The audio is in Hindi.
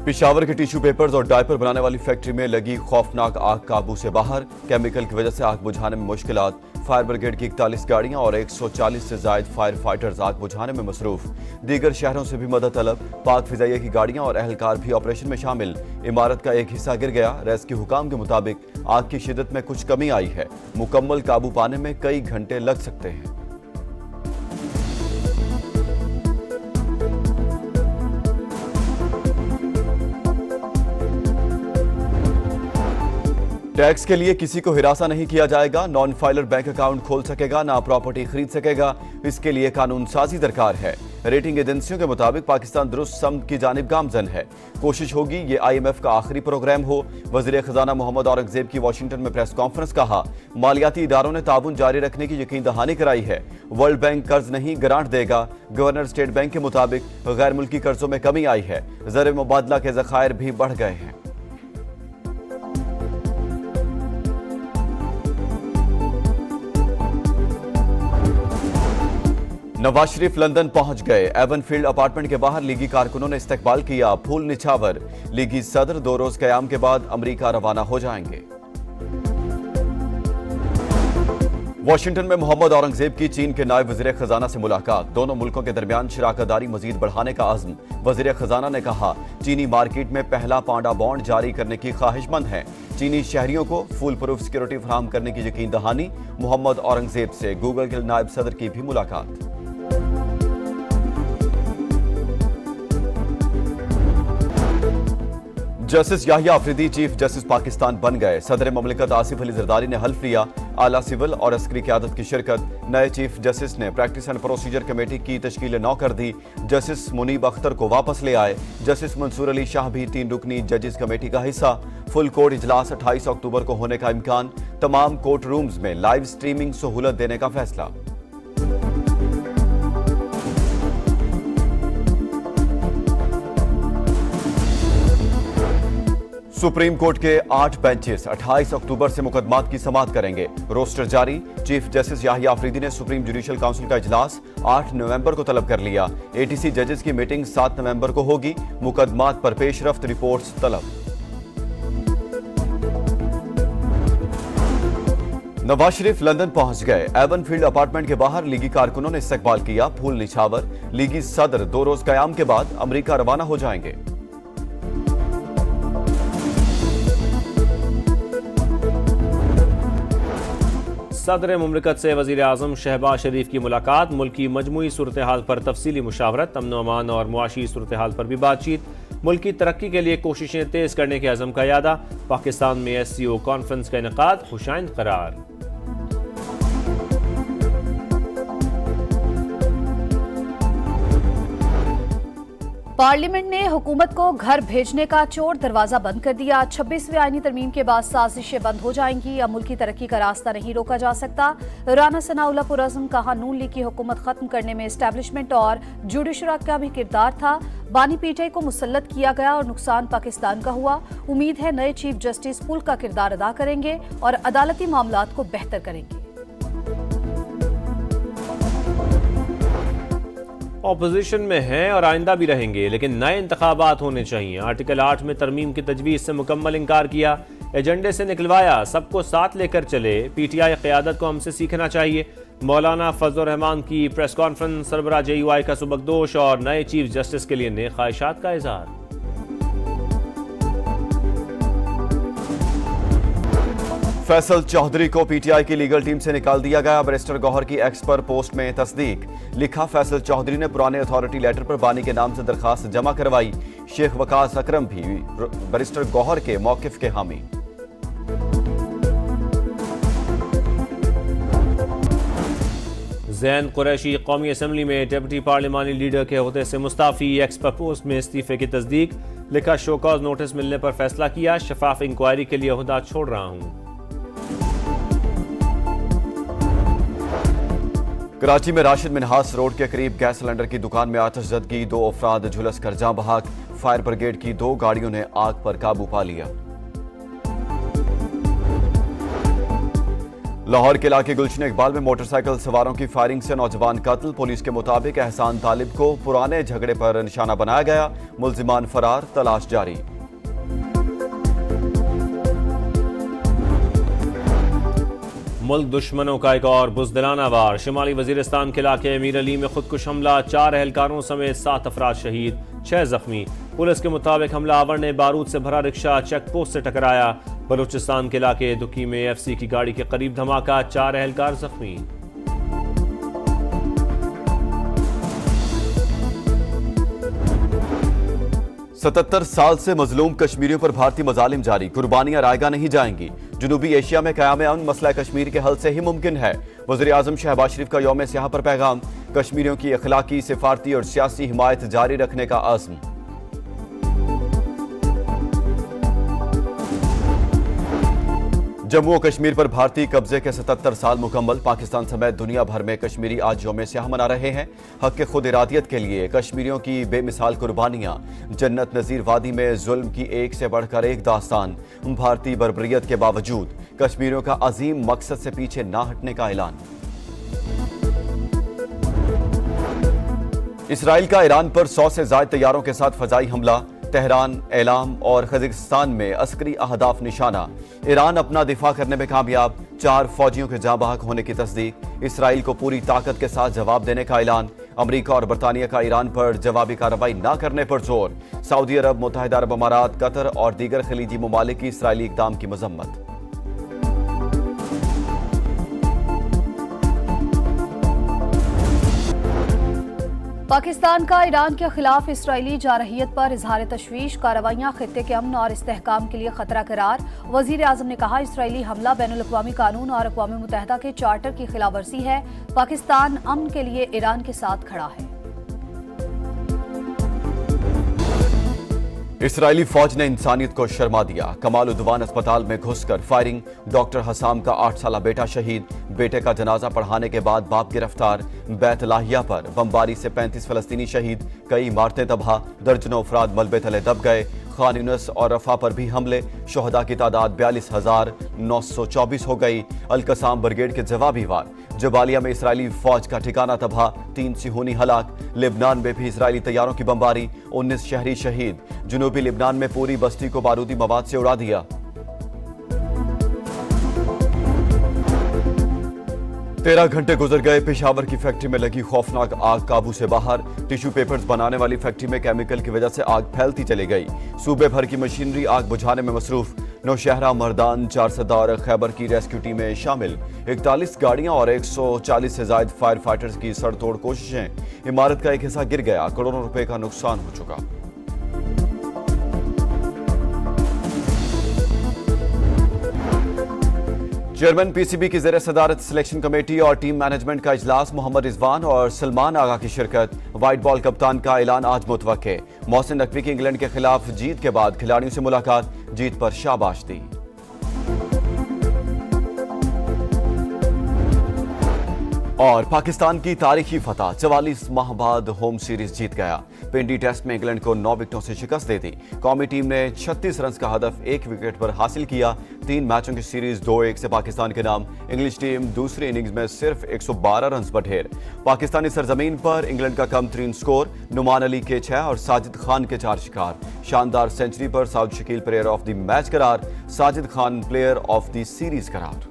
पेशावर के टिश्यू पेपर्स और डायपर बनाने वाली फैक्ट्री में लगी खौफनाक आग काबू से बाहर। केमिकल की वजह से आग बुझाने में मुश्किलात। फायर ब्रिगेड की 41 गाड़ियां और 140 से जायद फायर फाइटर्स आग बुझाने में मसरूफ। दीगर शहरों से भी मदद तलब। पाक फिजाइया की गाड़ियां और अहलकार भी ऑपरेशन में शामिल। इमारत का एक हिस्सा गिर गया। रेस्क्यू हुकाम के मुताबिक आग की शिद्दत में कुछ कमी आई है। मुकम्मल काबू पाने में कई घंटे लग सकते हैं। टैक्स के लिए किसी को हिरासा नहीं किया जाएगा। नॉन फाइलर बैंक अकाउंट खोल सकेगा, ना प्रॉपर्टी खरीद सकेगा। इसके लिए कानून साजी दरकार है। रेटिंग एजेंसियों के मुताबिक पाकिस्तान दुरुस्त समत की जानिब गामजन है। कोशिश होगी ये IMF का आखिरी प्रोग्राम हो। वज़ीर खजाना मोहम्मद औरंगजेब की वाशिंगटन में प्रेस कॉन्फ्रेंस। कहा, मालियाती इदारों ने ताबून जारी रखने की यकीन दहानी कराई है। वर्ल्ड बैंक कर्ज नहीं ग्रांट देगा। गवर्नर स्टेट बैंक के मुताबिक गैर मुल्की कर्जों में कमी आई है। ज़र मुबादला के ज़खायर भी बढ़ गए हैं। नवाज शरीफ लंदन पहुंच गए। एवनफील्ड अपार्टमेंट के बाहर लीगी कारकुनों ने इस्तकबाल किया। फूल निछावर। लीगी सदर 2 रोज कयाम के बाद अमरीका रवाना हो जाएंगे। वाशिंगटन में मोहम्मद औरंगजेब की चीन के नायब वज़ीर खजाना से मुलाकात। दोनों मुल्कों के दरमियान शराकतदारी मजीद बढ़ाने का अज़्म। वज़ीर खजाना ने कहा, चीनी मार्केट में पहला पांडा बॉन्ड जारी करने की ख्वाहिशमंद है। चीनी शहरियों को फुल प्रूफ सिक्योरिटी फराहम करने की यकीन दहानी। मोहम्मद औरंगजेब से गूगल के नायब सदर की भी मुलाकात। Justice Yahya Afridi chief justice Pakistan बन गए। सदर ममलिकत आसिफ अली जरदारी ने हल्फ लिया। आला सिविल और अस्करी क़यादत की शिरकत। नए चीफ जस्टिस ने प्रैक्टिस एंड प्रोसीजर कमेटी की तश्कील नौ कर दी। जस्टिस मुनीब अख्तर को वापस ले आए। जस्टिस मंसूर अली शाह भी 3 रुकनी जजेस कमेटी का हिस्सा। फुल कोर्ट इजलास 28 अक्टूबर को होने का इम्कान। तमाम कोर्ट रूम्स में लाइव स्ट्रीमिंग सहूलत देने का फैसला। सुप्रीम कोर्ट के 8 बेंचेस 28 अक्टूबर से मुकदमात की समाअत करेंगे। रोस्टर जारी। चीफ जस्टिस याहिया अफरीदी ने सुप्रीम जुडिशल काउंसिल का इजलास 8 नवंबर को तलब कर लिया। ATC जजेस की मीटिंग 7 नवंबर को होगी। मुकदमात पर पेशरफ्त रिपोर्ट्स तलब। नवाज शरीफ लंदन पहुंच गए। एवनफील्ड अपार्टमेंट के बाहर लीगी कारकुनों ने इस्तकबाल किया। फूल निछावर। लीगी सदर 2 रोज कयाम के बाद अमरीका रवाना हो जाएंगे। सदर मुमलिकत से वज़ीर आज़म शहबाज शरीफ की मुलाकात। मुल्क की मजमूई सूरत हाल पर तफसीली मुशावरत। अमन अमान और मुआशी सूरत हाल पर भी बातचीत। मुल्क की तरक्की के लिए कोशिशें तेज करने के अज़म का यादा। पाकिस्तान में SCO कॉन्फ्रेंस का इनेकाद खुशाइंद करार। पार्लियामेंट ने हुकूमत को घर भेजने का चोर दरवाजा बंद कर दिया। 26वीं आईनी तरमीम के बाद साजिशें बंद हो जाएंगी। अब मुल्क की तरक्की का रास्ता नहीं रोका जा सकता। राना सनाउल्लाह पुरअज़्म। कहा, नून लीग की हुकूमत खत्म करने में एस्टैब्लिशमेंट और जुडिशरा का भी किरदार था। बानी पीटीआई को मुसल्लत किया गया और नुकसान पाकिस्तान का हुआ। उम्मीद है नए चीफ जस्टिस पुल का किरदार अदा करेंगे और अदालती मामलात को बेहतर करेंगे। ऑपोजिशन में हैं और आइंदा भी रहेंगे, लेकिन नए इंतखाबात होने चाहिए। आर्टिकल 8 में तरमीम की तजवीज़ से मुकम्मल इनकार किया। एजेंडे से निकलवाया। सबको साथ लेकर चले। PTI क़यादत को हमसे सीखना चाहिए। मौलाना फजल रहमान की प्रेस कॉन्फ्रेंस। सरबराह JUI का सुबकदोश और नए चीफ जस्टिस के लिए नेक ख्वाहिशात का इजहार। फैसल चौधरी को PTI की लीगल टीम से निकाल दिया गया। बैरिस्टर गौहर की एक्स पर पोस्ट में तस्दीक। लिखा, फैसल चौधरी ने पुराने अथॉरिटी लेटर पर बानी के नाम से दरखास्त जमा करवाई। शेख वकास अकरम भी बैरिस्टर गौहर के मौकिफ के हामी। ज़ैन कुरैशी कौमी असम्बली में डिप्टी पार्लिमानी लीडर के ओहदे से मुस्ताफ़ी। एक्स पर पोस्ट में इस्तीफे की तस्दीक। लिखा, शोकॉज नोटिस मिलने पर फैसला किया। शफाफ इंक्वायरी के लिए ओहदा छोड़ रहा हूं। कराची में राशिद मिनहास रोड के करीब गैस सिलेंडर की दुकान में आतिशज़दगी। 2 अफराद झुलस कर जाँ बहक। फायर ब्रिगेड की 2 गाड़ियों ने आग पर काबू पा लिया। लाहौर के इलाके गुलशन इकबाल में मोटरसाइकिल सवारों की फायरिंग से नौजवान कत्ल। पुलिस के मुताबिक एहसान तालिब को पुराने झगड़े पर निशाना बनाया गया। मुल्जिमान फरार, तलाश जारी। मुल्क दुश्मनों का एक और बुज़दिलाना वार। शिमाली वजीरिस्तान के इलाके अमीर अली में खुदकुश हमला, 4 एहलकारों समेत 7 अफराद शहीद, 6 जख्मी। पुलिस के मुताबिक हमलावर ने बारूद से भरा रिक्शा चेक पोस्ट से टकराया। बलूचिस्तान के इलाके दुकी में FC की गाड़ी के करीब धमाका, 4 एहलकार जख्मी। सतहत्तर साल से मजलूम कश्मीरियों पर भारतीय मजालिम जारी। कुर्बानियां रायगा नहीं जाएंगी। जनूबी एशिया में क़याम अमन मसला कश्मीर के हल से ही मुमकिन है। वज़ीर आज़म शहबाज शरीफ का यौम सियाह पर पैगाम। कश्मीरियों की अखलाकी, सिफारती और सियासी हिमायत जारी रखने का आज़म। जम्मू और कश्मीर पर भारतीय कब्जे के 77 साल मुकम्मल। पाकिस्तान समेत दुनिया भर में कश्मीरी आज यौम सियाह मना रहे हैं। हक के खुद इरादियत के लिए कश्मीरियों की बेमिसाल कुर्बानियां। जन्नत नज़ीर वादी में जुल्म की एक से बढ़कर एक दास्तान। भारतीय बर्बरियत के बावजूद कश्मीरियों का अजीम मकसद से पीछे ना हटने का ऐलान। इसराइल का ईरान पर 100 से ज्यादा तैयारों के साथ फजाई हमला। तेहरान, एलाम और कजाकिस्तान में अस्करी अहदाफ निशाना। ईरान अपना दिफा करने में कामयाब। 4 फौजियों के जाँ बहक होने की तस्दीक। इसराइल को पूरी ताकत के साथ जवाब देने का ऐलान। अमरीका और बरतानिया का ईरान पर जवाबी कार्रवाई न करने पर जोर। सऊदी अरब, मुत्तहिदा अरब अमारात, कतर और दीगर खलीजी ममालिक की इसराइली इक़दाम की मजम्मत। पाकिस्तान का ईरान के खिलाफ इसराइली जारहियत पर इजहार तशवीश। कार्रवाइयां खित्ते के अमन और इस्तेहकाम के लिए खतरा करार। वजीर आजम ने कहा, इसराइली हमला बैनुल-अक़वामी कानून और अक़वाम मुत्तहिदा के चार्टर की खिलाफवर्जी है। पाकिस्तान अमन के लिए ईरान के साथ खड़ा है। इसराइली फौज ने इंसानियत को शर्मा दिया। कमाल उद्वान अस्पताल में घुसकर फायरिंग। डॉक्टर हसाम का 8 साला बेटा शहीद। बेटे का जनाजा पढ़ाने के बाद बाप गिरफ्तार। बैत लाहिया पर बमबारी से 35 फलस्तीनी शहीद। कई इमारतें तबाह, दर्जनों अफराद मलबे तले दब गए। खान यूनिस और रफा पर भी हमले। शोहदा की तादाद 42,924 हो गई। अल-कसाम ब्रिगेड के जवाबी वार। जबालिया में इसराइली फौज का ठिकाना तबाह, 3 सिहोनी हलाक। लेबनान में भी इसराइली तैयारों की बमबारी, 19 शहरी शहीद। जनूबी लेबनान में पूरी बस्ती को बारूदी मवाद से उड़ा दिया। 13 घंटे गुजर गए। पेशावर की फैक्ट्री में लगी खौफनाक आग काबू से बाहर। टिश्यू पेपर्स बनाने वाली फैक्ट्री में केमिकल की वजह से आग फैलती चली गई। सूबे भर की मशीनरी आग बुझाने में मसरूफ। नौशहरा, मर्दान, 4 सदा और खैबर की रेस्क्यू टीमें शामिल। 41 गाड़ियां और 140 से ज्यादा फायर फाइटर्स की सड़तोड़ कोशिशें। इमारत का एक हिस्सा गिर गया। करोड़ों रुपए का नुकसान हो चुका। चेयरमैन PCB की ज़ेर सदारत सिलेक्शन कमेटी और टीम मैनेजमेंट का इजलास। मोहम्मद रिजवान और सलमान आगा की शिरकत। व्हाइट बॉल कप्तान का ऐलान आज मुतवक्के। मोहसिन नकवी की इंग्लैंड के खिलाफ जीत के बाद खिलाड़ियों से मुलाकात। जीत पर शाबाश दी। और पाकिस्तान की तारीखी फतह, 44 माह बाद होम सीरीज जीत गया। पिंडी टेस्ट में इंग्लैंड को 9 विकेटों से शिकस्त दे दी। कौमी टीम ने 36 रन का हदफ 1 विकेट पर हासिल किया। 3 मैचों की सीरीज 2-1 से पाकिस्तान के नाम। इंग्लिश टीम दूसरी इनिंग्स में सिर्फ 112 रन पर ढेर। पाकिस्तानी सरजमीन पर इंग्लैंड का कम तरीन स्कोर। नुमान अली के 6 और साजिद खान के 4 शिकार। शानदार सेंचुरी पर Saud Shakeel player of the match करार। Sajid Khan player of the series करार।